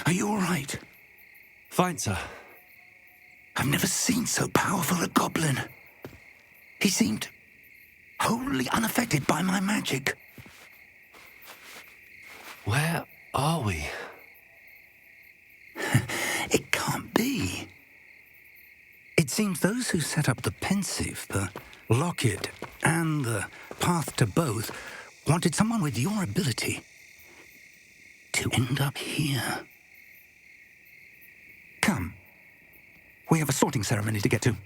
Are you all right? Fine, sir. I've never seen so powerful a goblin. He seemed wholly unaffected by my magic. Where are we? It can't be. It seems those who set up the pensive, the locket, and the path to both wanted someone with your ability to end up here. Come. We have a sorting ceremony to get to.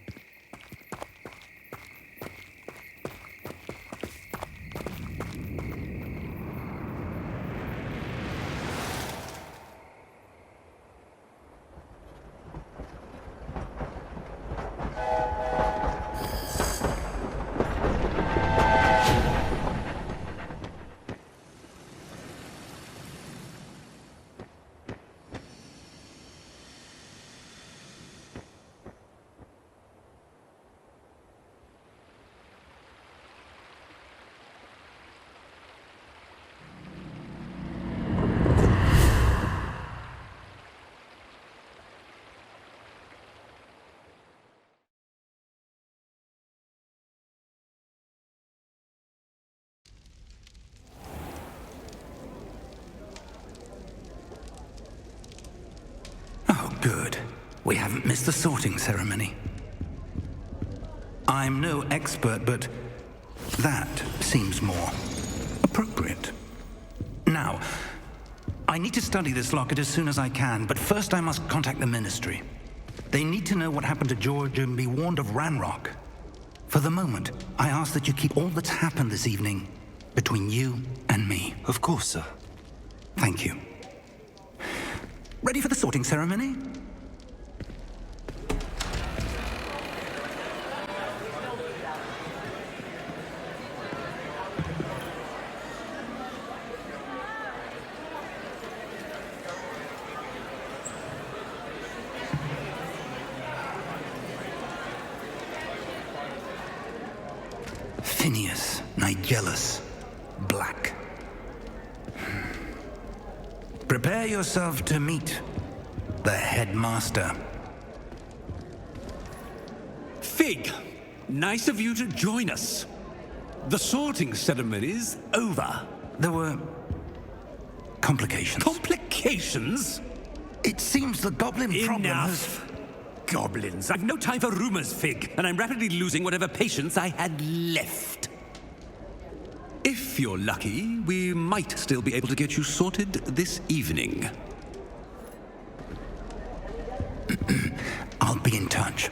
Oh, good. We haven't missed the sorting ceremony. I'm no expert, but that seems more appropriate. Now, I need to study this locket as soon as I can, but first I must contact the Ministry. They need to know what happened to George and be warned of Ranrock. For the moment, I ask that you keep all that's happened this evening between you and me. Of course, sir. Thank you. Ready for the sorting ceremony? Phineas, Nigellus, Black. Prepare yourself to meet the headmaster. Fig, nice of you to join us. The sorting ceremony's over. There were complications. Complications? It seems the goblin problem has... Enough. Goblins. I've no time for rumors, Fig, and I'm rapidly losing whatever patience I had left. If you're lucky, we might still be able to get you sorted this evening. I'll be in touch.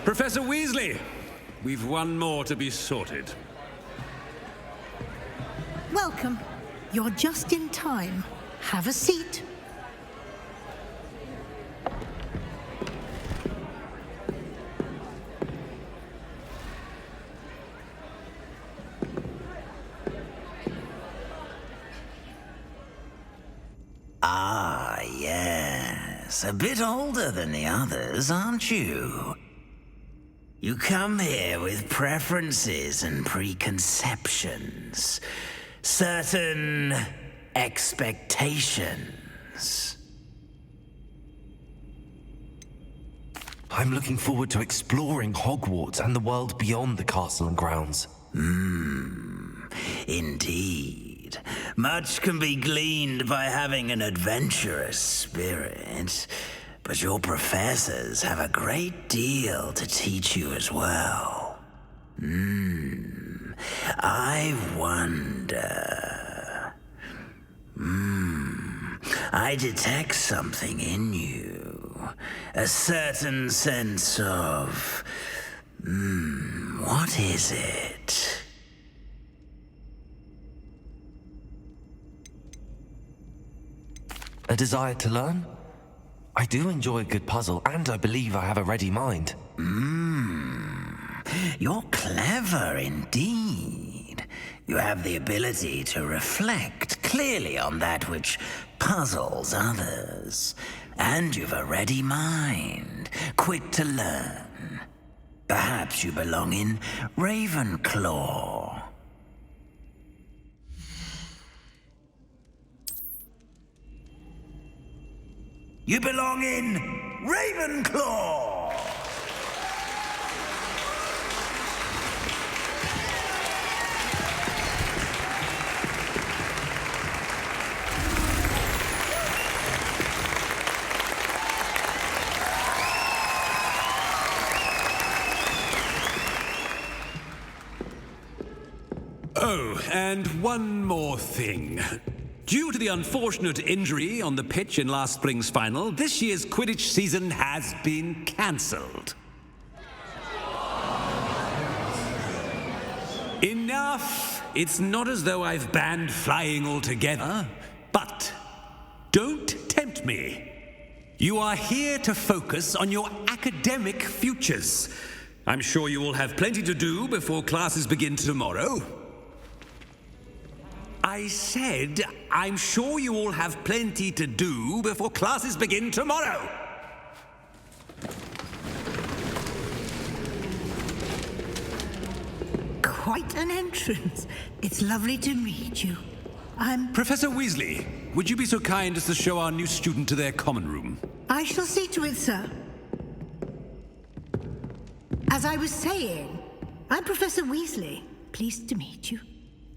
Professor Weasley, we've one more to be sorted. Welcome. You're just in time. Have a seat. Ah, yes. A bit older than the others, aren't you? You come here with preferences and preconceptions. Certain expectations. I'm looking forward to exploring Hogwarts and the world beyond the castle and grounds. Indeed. Much can be gleaned by having an adventurous spirit, but your professors have a great deal to teach you as well. I wonder... I detect something in you. A certain sense of... what is it? A desire to learn? I do enjoy a good puzzle, and I believe I have a ready mind. You're clever indeed. You have the ability to reflect clearly on that which puzzles others. And you've a ready mind, quick to learn. Perhaps you belong in Ravenclaw. You belong in Ravenclaw! Oh, and one more thing. Due to the unfortunate injury on the pitch in last spring's final, this year's Quidditch season has been cancelled. Enough! It's not as though I've banned flying altogether, but don't tempt me. You are here to focus on your academic futures. I'm sure you will have plenty to do before classes begin tomorrow. I said, I'm sure you all have plenty to do before classes begin tomorrow. Quite an entrance. It's lovely to meet you. Professor Weasley, would you be so kind as to show our new student to their common room? I shall see to it, sir. As I was saying, I'm Professor Weasley. Pleased to meet you.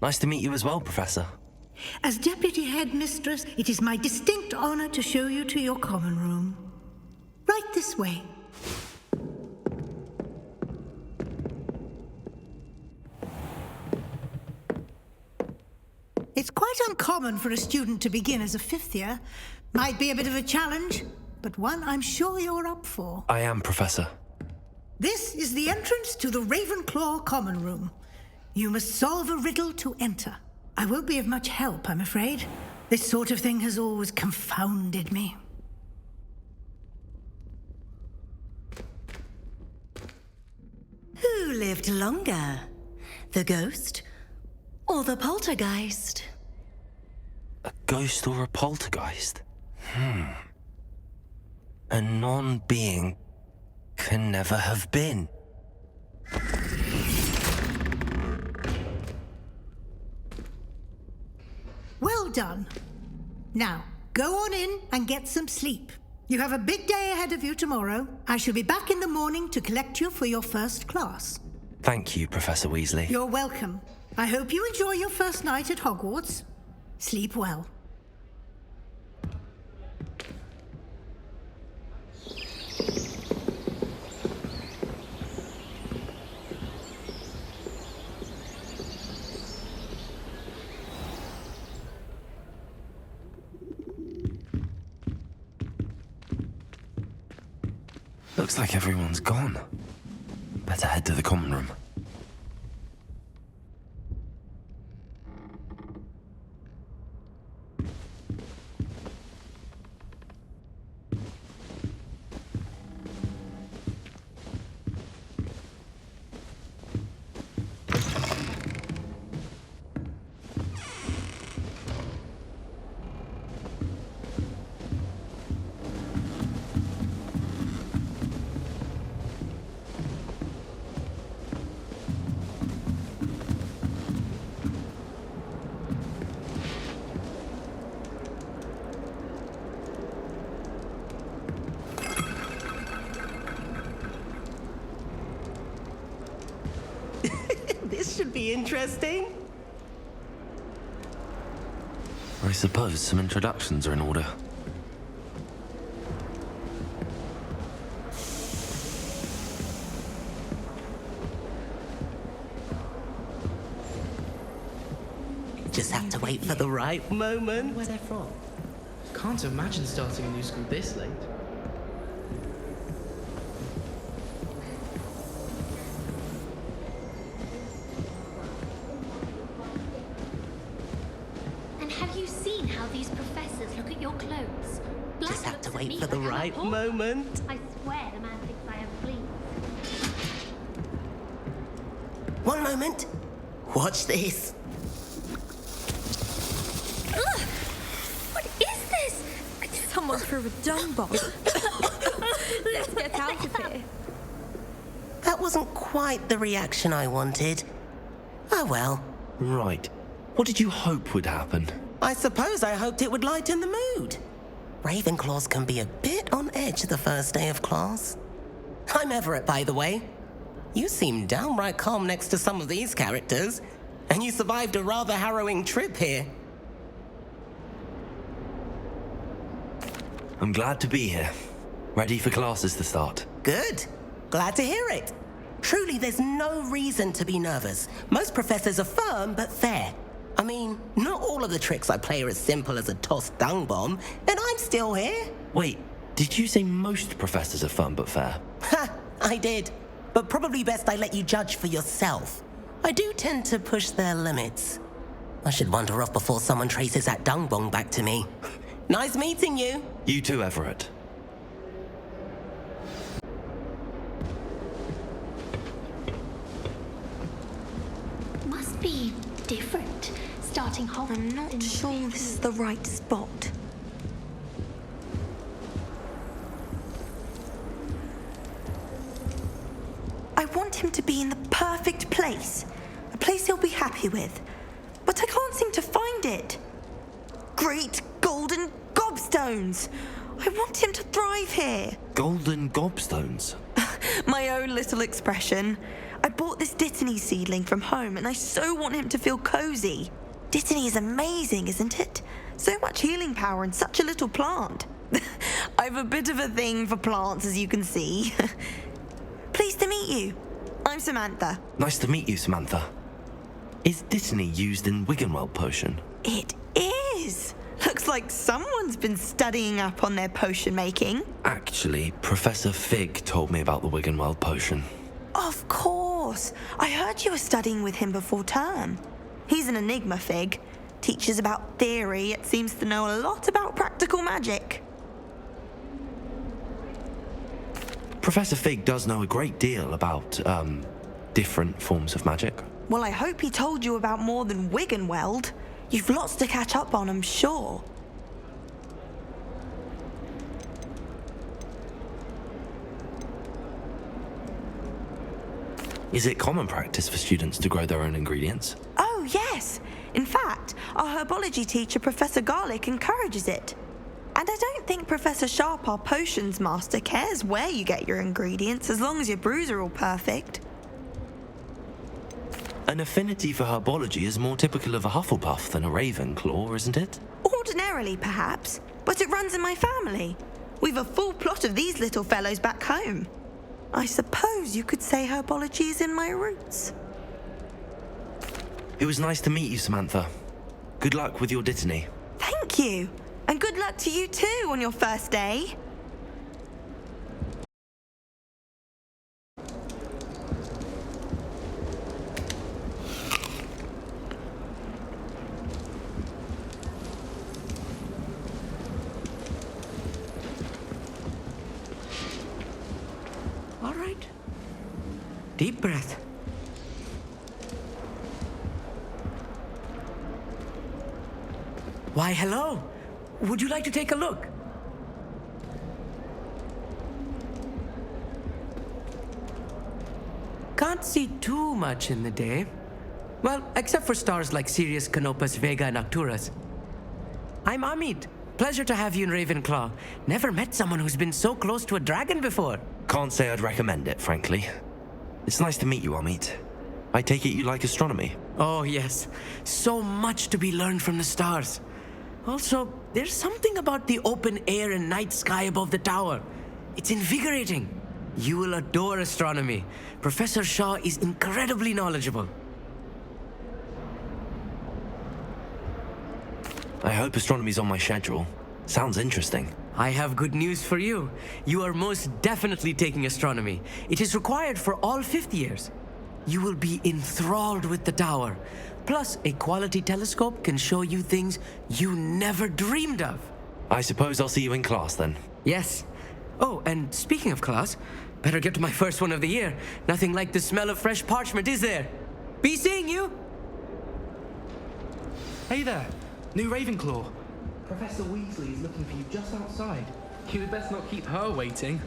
Nice to meet you as well, Professor. As Deputy Headmistress, it is my distinct honor to show you to your common room. Right this way. It's quite uncommon for a student to begin as a fifth year. Might be a bit of a challenge, but one I'm sure you're up for. I am, Professor. This is the entrance to the Ravenclaw common room. You must solve a riddle to enter. I won't be of much help, I'm afraid. This sort of thing has always confounded me. Who lived longer? The ghost or the poltergeist? A ghost or a poltergeist? A non-being can never have been. Well done. Now, go on in and get some sleep. You have a big day ahead of you tomorrow. I shall be back in the morning to collect you for your first class. Thank you, Professor Weasley. You're welcome. I hope you enjoy your first night at Hogwarts. Sleep well. Looks like everyone's gone. Better head to the common room. This should be interesting. I suppose some introductions are in order. Just have to wait for the right moment. Where they're from. Can't imagine starting a new school this late. And have you seen how these professors look at your clothes? Black Just have looks to at wait me for the like I'm a right pork. moment. I swear the man thinks I have fleas. One moment. Watch this. Ugh! What is this? Someone threw a dung bomb. Let's get out of here. That wasn't quite the reaction I wanted. Oh well. Right. What did you hope would happen? I suppose I hoped it would lighten the mood. Ravenclaws can be a bit on edge the first day of class. I'm Everett, by the way. You seem downright calm next to some of these characters, and you survived a rather harrowing trip here. I'm glad to be here. Ready for classes to start. Good. Glad to hear it. Truly, there's no reason to be nervous. Most professors are firm but fair. I mean, not all of the tricks I play are as simple as a tossed dung bomb, and I'm still here. Wait, did you say most professors are fun but fair? Ha! I did. But probably best I let you judge for yourself. I do tend to push their limits. I should wander off before someone traces that dung bomb back to me. Nice meeting you. You too, Everett. Must be different. Starting Hogwarts. I'm not sure this is the right spot. I want him to be in the perfect place. A place he'll be happy with. But I can't seem to find it. Great golden gobstones! I want him to thrive here. Golden gobstones? My own little expression. I bought this Dittany seedling from home and I so want him to feel cozy. Dittany is amazing, isn't it? So much healing power in such a little plant. I've a bit of a thing for plants, as you can see. Pleased to meet you. I'm Samantha. Nice to meet you, Samantha. Is Dittany used in Welp potion? It is. Looks like someone's been studying up on their potion making. Actually, Professor Fig told me about the Welp potion. Of course. I heard you were studying with him before term. He's an enigma, Fig. Teaches about theory, yet seems to know a lot about practical magic. Professor Fig does know a great deal about, different forms of magic. Well, I hope he told you about more than Wiggenweld. You've lots to catch up on, I'm sure. Is it common practice for students to grow their own ingredients? Oh, yes. In fact, our herbology teacher, Professor Garlick, encourages it. And I don't think Professor Sharp, our potions master, cares where you get your ingredients as long as your brews are all perfect. An affinity for herbology is more typical of a Hufflepuff than a Ravenclaw, isn't it? Ordinarily, perhaps, but it runs in my family. We've a full plot of these little fellows back home. I suppose you could say herbology is in my roots. It was nice to meet you, Samantha. Good luck with your Dittany. Thank you. And good luck to you too on your first day. All right. Deep breath. Why, hello. Would you like to take a look? Can't see too much in the day. Well, except for stars like Sirius, Canopus, Vega, and Arcturus. I'm Amit. Pleasure to have you in Ravenclaw. Never met someone who's been so close to a dragon before. Can't say I'd recommend it, frankly. It's nice to meet you, Amit. I take it you like astronomy. Oh, yes. So much to be learned from the stars. Also, there's something about the open air and night sky above the tower. It's invigorating. You will adore astronomy. Professor Shaw is incredibly knowledgeable. I hope astronomy's on my schedule. Sounds interesting. I have good news for you. You are most definitely taking astronomy. It is required for all fifth years. You will be enthralled with the tower. Plus, a quality telescope can show you things you never dreamed of. I suppose I'll see you in class then. Yes. Oh, and speaking of class, better get to my first one of the year. Nothing like the smell of fresh parchment, is there? Be seeing you. Hey there, new Ravenclaw. Professor Weasley is looking for you just outside. You had best not keep her waiting.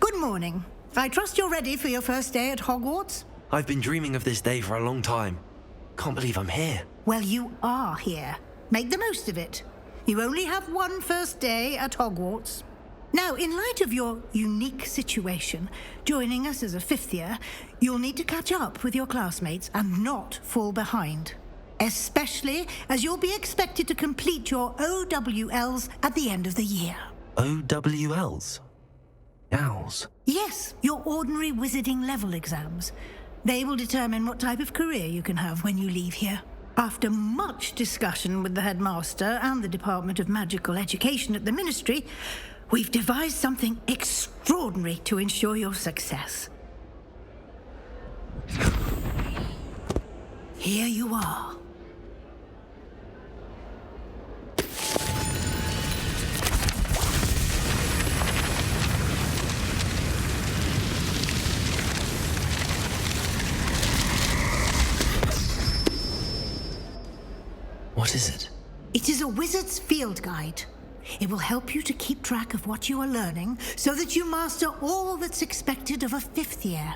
Good morning. I trust you're ready for your first day at Hogwarts? I've been dreaming of this day for a long time. Can't believe I'm here. Well, you are here. Make the most of it. You only have one first day at Hogwarts. Now, in light of your unique situation, joining us as a fifth year, you'll need to catch up with your classmates and not fall behind. Especially as you'll be expected to complete your OWLs at the end of the year. OWLs? Owls? Yes, your ordinary wizarding level exams. They will determine what type of career you can have when you leave here. After much discussion with the headmaster and the Department of Magical Education at the Ministry, we've devised something extraordinary to ensure your success. Here you are. What is it? It is a wizard's field guide. It will help you to keep track of what you are learning so that you master all that's expected of a fifth year.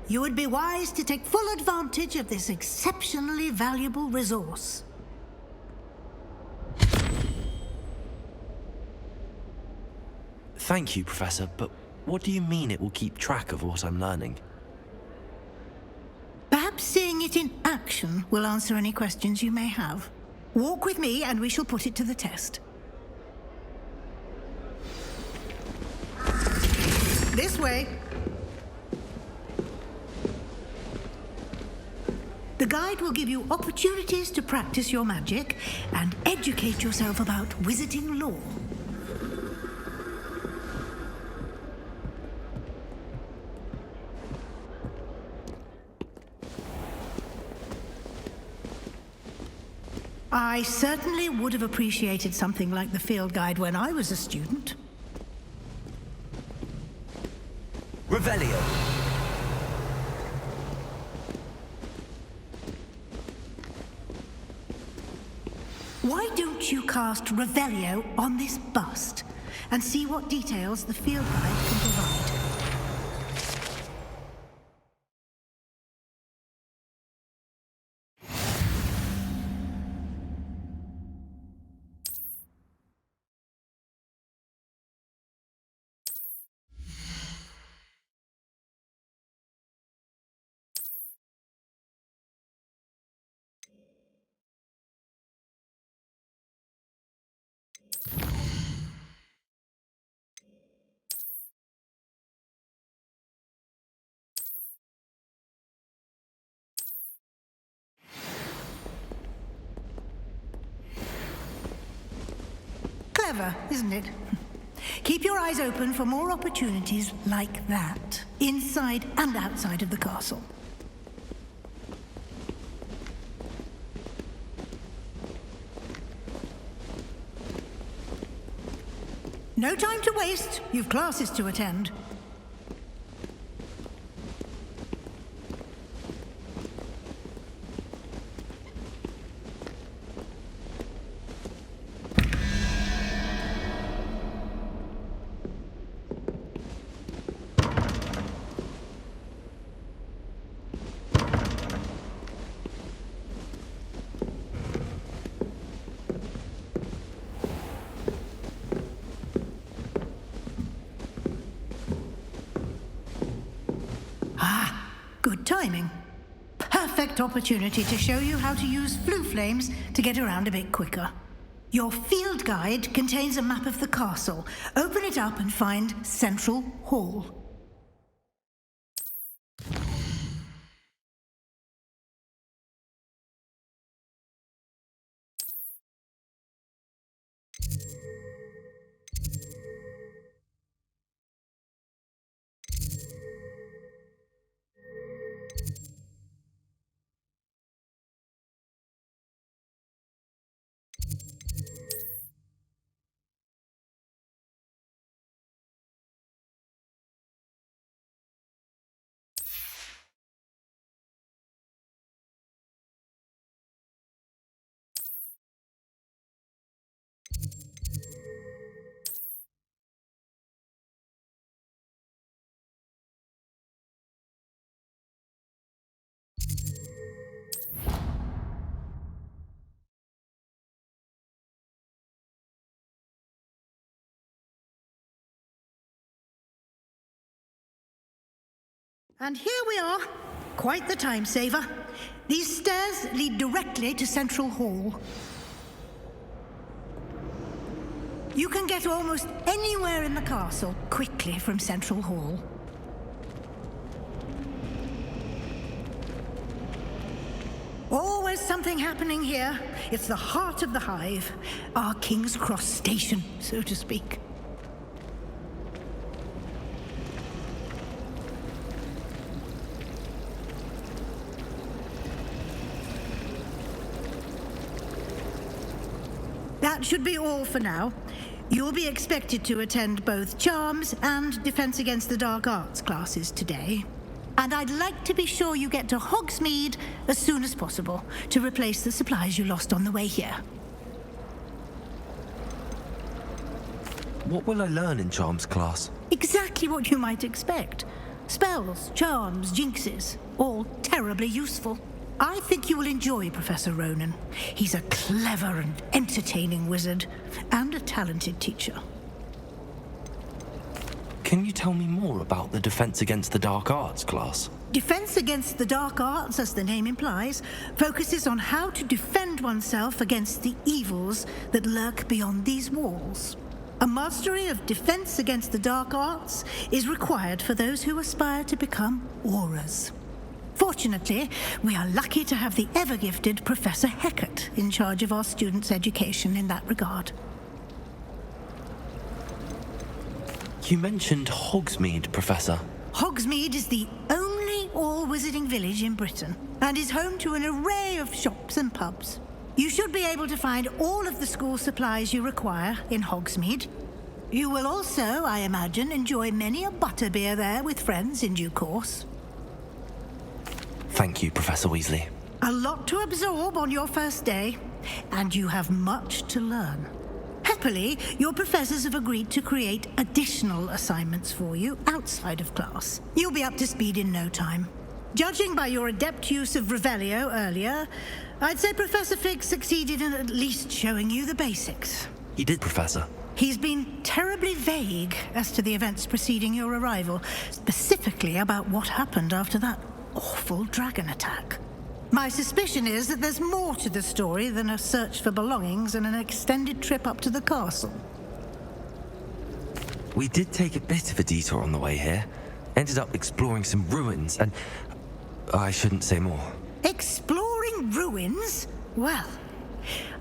You would be wise to take full advantage of this exceptionally valuable resource. Thank you, Professor, but what do you mean it will keep track of what I'm learning? Perhaps seeing it in action will answer any questions you may have. Walk with me and we shall put it to the test. This way. The guide will give you opportunities to practice your magic and educate yourself about wizarding lore. I certainly would have appreciated something like the field guide when I was a student. Revelio! Why don't you cast Revelio on this bust and see what details the field guide can provide? Clever, isn't it? Keep your eyes open for more opportunities like that, inside and outside of the castle. No time to waste. You've classes to attend. Good timing. Perfect opportunity to show you how to use flue flames to get around a bit quicker. Your field guide contains a map of the castle. Open it up and find Central Hall. And here we are. Quite the time saver. These stairs lead directly to Central Hall. You can get almost anywhere in the castle quickly from Central Hall. Always something happening here. It's the heart of the hive. Our King's Cross station, so to speak. That should be all for now. You'll be expected to attend both Charms and Defense Against the Dark Arts classes today. And I'd like to be sure you get to Hogsmeade as soon as possible to replace the supplies you lost on the way here. What will I learn in Charms class? Exactly what you might expect. Spells, charms, jinxes, all terribly useful. I think you will enjoy Professor Ronan. He's a clever and entertaining wizard, and a talented teacher. Can you tell me more about the Defense Against the Dark Arts class? Defense Against the Dark Arts, as the name implies, focuses on how to defend oneself against the evils that lurk beyond these walls. A mastery of Defense Against the Dark Arts is required for those who aspire to become auras. Fortunately, we are lucky to have the ever-gifted Professor Hecat in charge of our students' education in that regard. You mentioned Hogsmeade, Professor. Hogsmeade is the only all-wizarding village in Britain and is home to an array of shops and pubs. You should be able to find all of the school supplies you require in Hogsmeade. You will also, I imagine, enjoy many a butterbeer there with friends in due course. Thank you, Professor Weasley. A lot to absorb on your first day, and you have much to learn. Happily, your professors have agreed to create additional assignments for you outside of class. You'll be up to speed in no time. Judging by your adept use of Revelio earlier, I'd say Professor Fig succeeded in at least showing you the basics. He did, Professor. He's been terribly vague as to the events preceding your arrival, specifically about what happened after that awful dragon attack. My suspicion is that there's more to the story than a search for belongings and an extended trip up to the castle. We did take a bit of a detour on the way here. Ended up exploring some ruins and... I shouldn't say more. Exploring ruins? Well,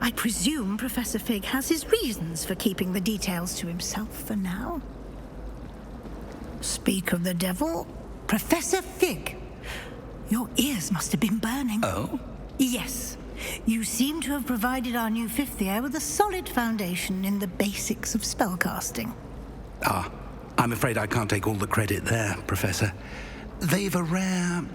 I presume Professor Fig has his reasons for keeping the details to himself for now. Speak of the devil, Professor Fig. Your ears must have been burning. Oh? Yes. You seem to have provided our new fifth year with a solid foundation in the basics of spellcasting. Ah, I'm afraid I can't take all the credit there, Professor. They've a rare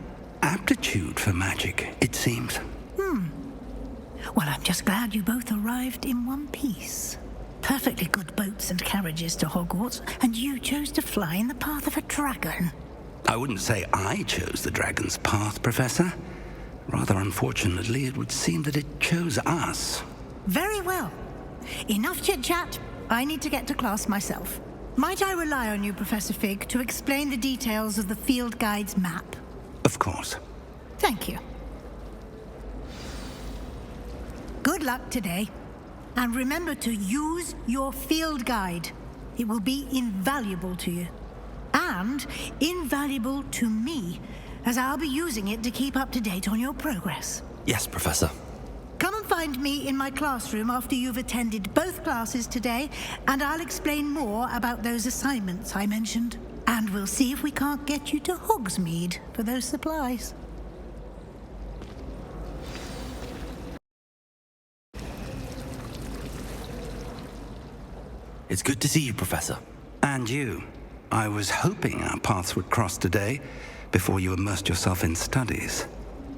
aptitude for magic, it seems. Well, I'm just glad you both arrived in one piece. Perfectly good boats and carriages to Hogwarts, and you chose to fly in the path of a dragon. I wouldn't say I chose the dragon's path, Professor. Rather unfortunately, it would seem that it chose us. Very well. Enough chit-chat. I need to get to class myself. Might I rely on you, Professor Fig, to explain the details of the field guide's map? Of course. Thank you. Good luck today. And remember to use your field guide. It will be invaluable to you. And invaluable to me, as I'll be using it to keep up to date on your progress. Yes, Professor. Come and find me in my classroom after you've attended both classes today, and I'll explain more about those assignments I mentioned. And we'll see if we can't get you to Hogsmeade for those supplies. It's good to see you, Professor. And you. I was hoping our paths would cross today, before you immersed yourself in studies.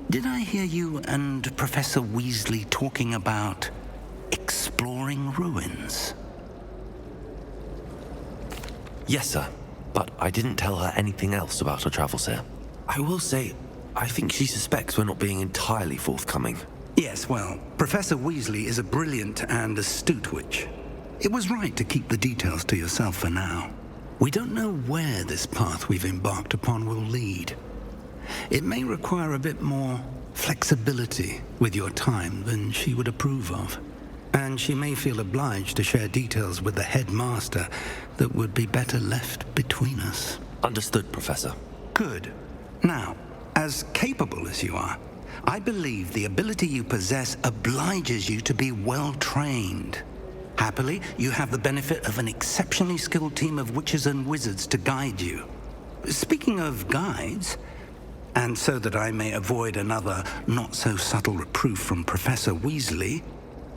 Did I hear you and Professor Weasley talking about exploring ruins? Yes, sir. But I didn't tell her anything else about her travels here. I will say, I think she suspects we're not being entirely forthcoming. Yes, well, Professor Weasley is a brilliant and astute witch. It was right to keep the details to yourself for now. We don't know where this path we've embarked upon will lead, it may require a bit more flexibility with your time than she would approve of. And she may feel obliged to share details with the headmaster that would be better left between us. Understood, Professor. Good. Now, as capable as you are, I believe the ability you possess obliges you to be well trained. Happily, you have the benefit of an exceptionally skilled team of witches and wizards to guide you. Speaking of guides, and so that I may avoid another not-so-subtle reproof from Professor Weasley,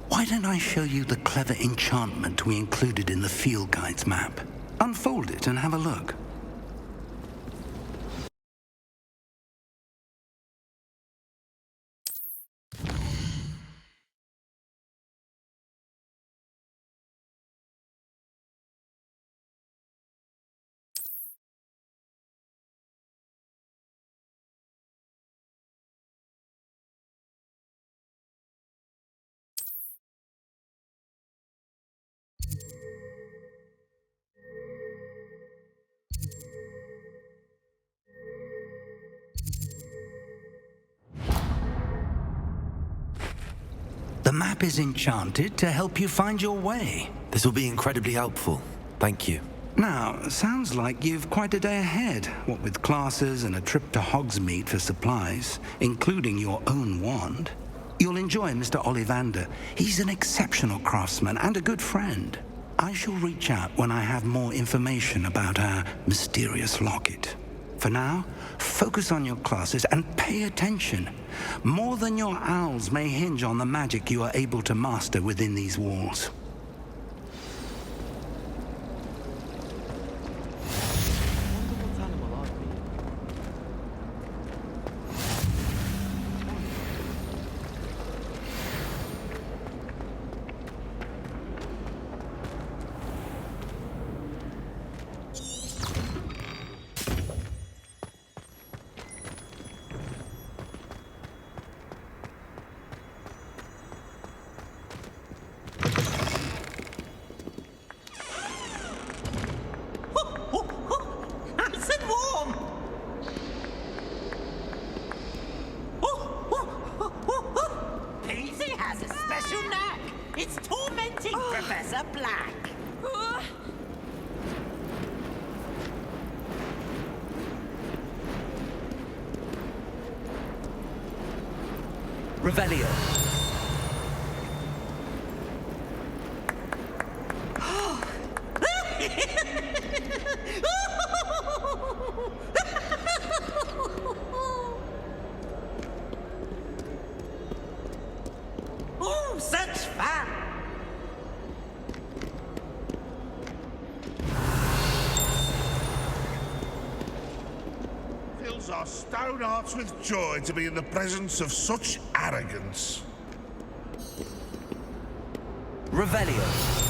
why don't I show you the clever enchantment we included in the field guide's map? Unfold it and have a look. The map is enchanted to help you find your way. This will be incredibly helpful. Thank you. Now, sounds like you've quite a day ahead, what with classes and a trip to Hogsmeade for supplies, including your own wand. You'll enjoy Mr. Ollivander. He's an exceptional craftsman and a good friend. I shall reach out when I have more information about our mysterious locket. For now, focus on your classes and pay attention. More than your owls may hinge on the magic you are able to master within these walls. Revelio. Oh, such fun! Fills our stone hearts with joy to be in the presence of such arrogance. Revelio.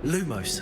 Lumos.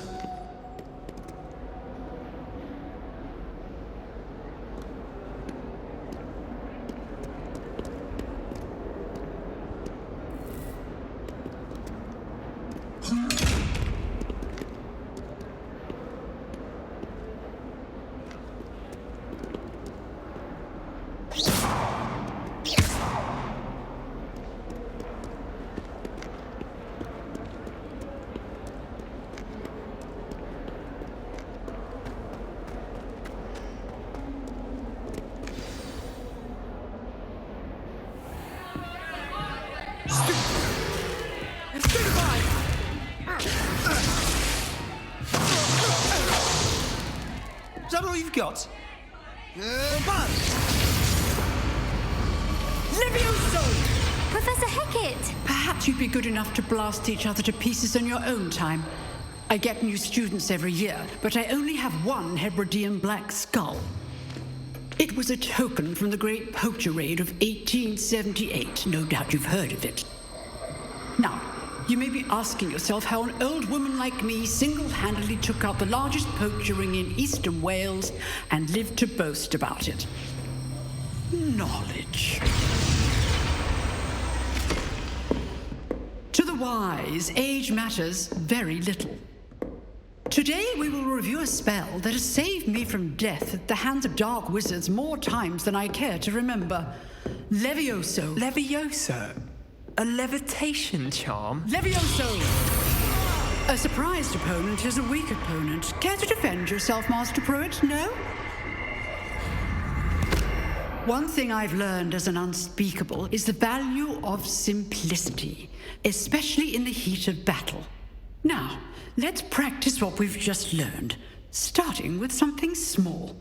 Is that all you've got? Professor Hecat! Perhaps you'd be good enough to blast each other to pieces on your own time. I get new students every year, but I only have one Hebridean black skull. It was a token from the Great Poacher Raid of 1878. No doubt you've heard of it. Now, you may be asking yourself how an old woman like me single-handedly took out the largest poacher ring in eastern Wales and lived to boast about it. Knowledge. To the wise, age matters very little. Today we will review a spell that has saved me from death at the hands of dark wizards more times than I care to remember. Levioso. Levioso? A levitation charm? Levioso! A surprised opponent is a weak opponent. Care to defend yourself, Master Pruitt? No? One thing I've learned as an unspeakable is the value of simplicity, especially in the heat of battle. Now, let's practice what we've just learned, starting with something small.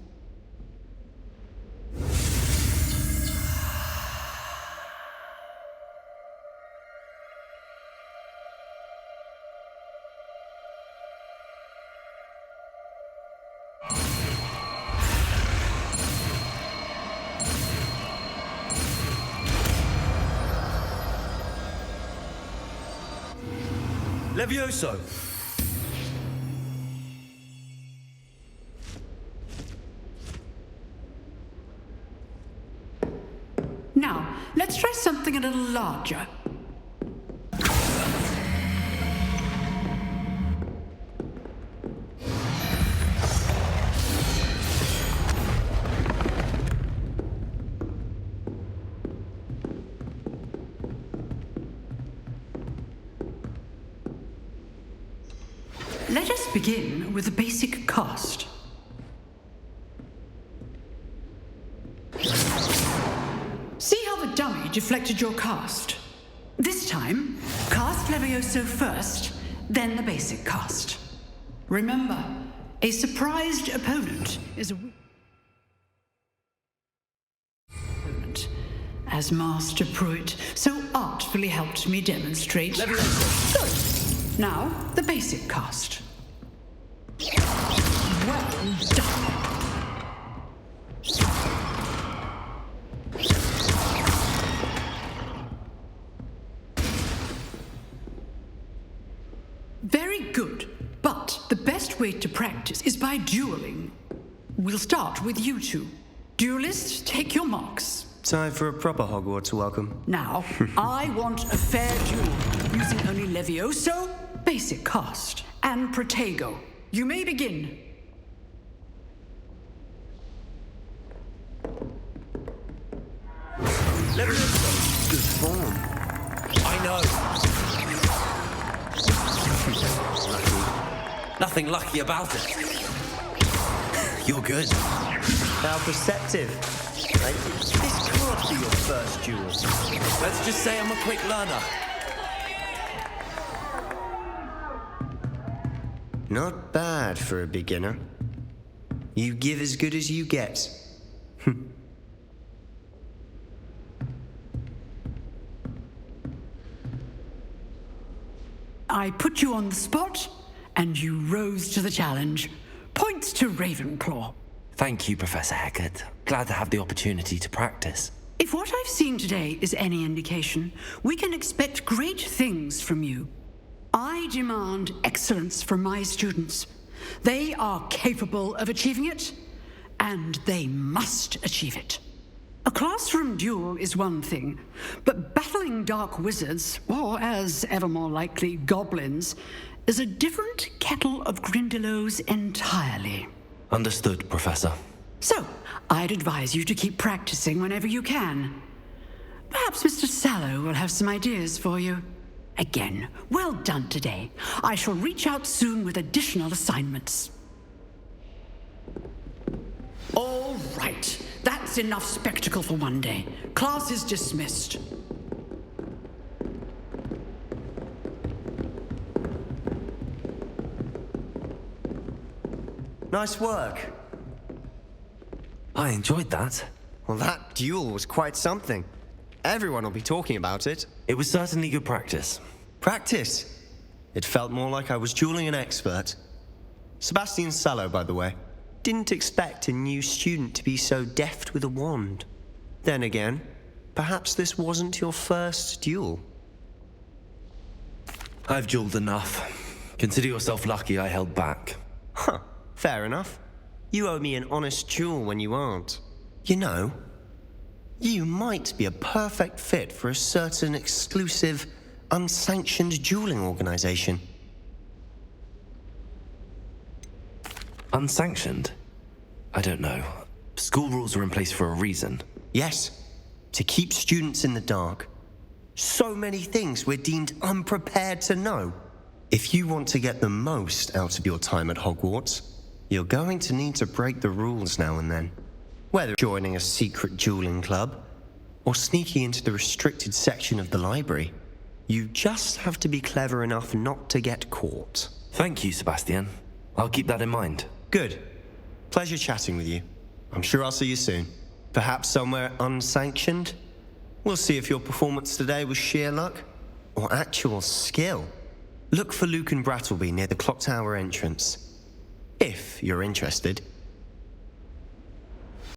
Levioso! Now, let's try something a little larger. Let us begin with the basic cast. See how the dummy deflected your cast? This time, cast Levioso first, then the basic cast. Remember, a surprised opponent is a weak opponent, as Master Pruitt so artfully helped me demonstrate. Levioso! Good. Now, the basic cast. Well done. Very good, but the best way to practice is by dueling. We'll start with you two. Duelists, take your marks. Time for a proper Hogwarts welcome. Now, I want a fair duel, using only Levioso, basic cast, and Protego. You may begin. Levioso! Good form. I know. Nothing lucky about it. You're good. How perceptive. This can't be your first duel. Let's just say I'm a quick learner. Not bad for a beginner. You give as good as you get. I put you on the spot, and you rose to the challenge. Points to Ravenclaw. Thank you, Professor Hecat. Glad to have the opportunity to practice. If what I've seen today is any indication, we can expect great things from you. I demand excellence from my students. They are capable of achieving it, and they must achieve it. A classroom duel is one thing, but battling dark wizards, or as ever more likely, goblins, is a different kettle of Grindylows entirely. Understood, Professor. So, I'd advise you to keep practicing whenever you can. Perhaps Mr. Sallow will have some ideas for you. Again, well done today. I shall reach out soon with additional assignments. All right. That's enough spectacle for one day. Class is dismissed. Nice work. I enjoyed that. Well, that duel was quite something. Everyone will be talking about it. It was certainly good practice. Practice? It felt more like I was dueling an expert. Sebastian Sallow, by the way. didn't expect a new student to be so deft with a wand. Then again, perhaps this wasn't your first duel. I've dueled enough. Consider yourself lucky I held back. Huh, fair enough. You owe me an honest duel when you aren't. You know, you might be a perfect fit for a certain exclusive, unsanctioned dueling organization. Unsanctioned? I don't know. School rules are in place for a reason. Yes, to keep students in the dark. So many things we're deemed unprepared to know. If you want to get the most out of your time at Hogwarts, you're going to need to break the rules now and then. Whether joining a secret dueling club, or sneaking into the restricted section of the library, you just have to be clever enough not to get caught. Thank you, Sebastian. I'll keep that in mind. Good. Pleasure chatting with you. I'm sure I'll see you soon. Perhaps somewhere unsanctioned? We'll see if your performance today was sheer luck, or actual skill. Look for Luke and Brattleby near the Clock Tower entrance. If you're interested.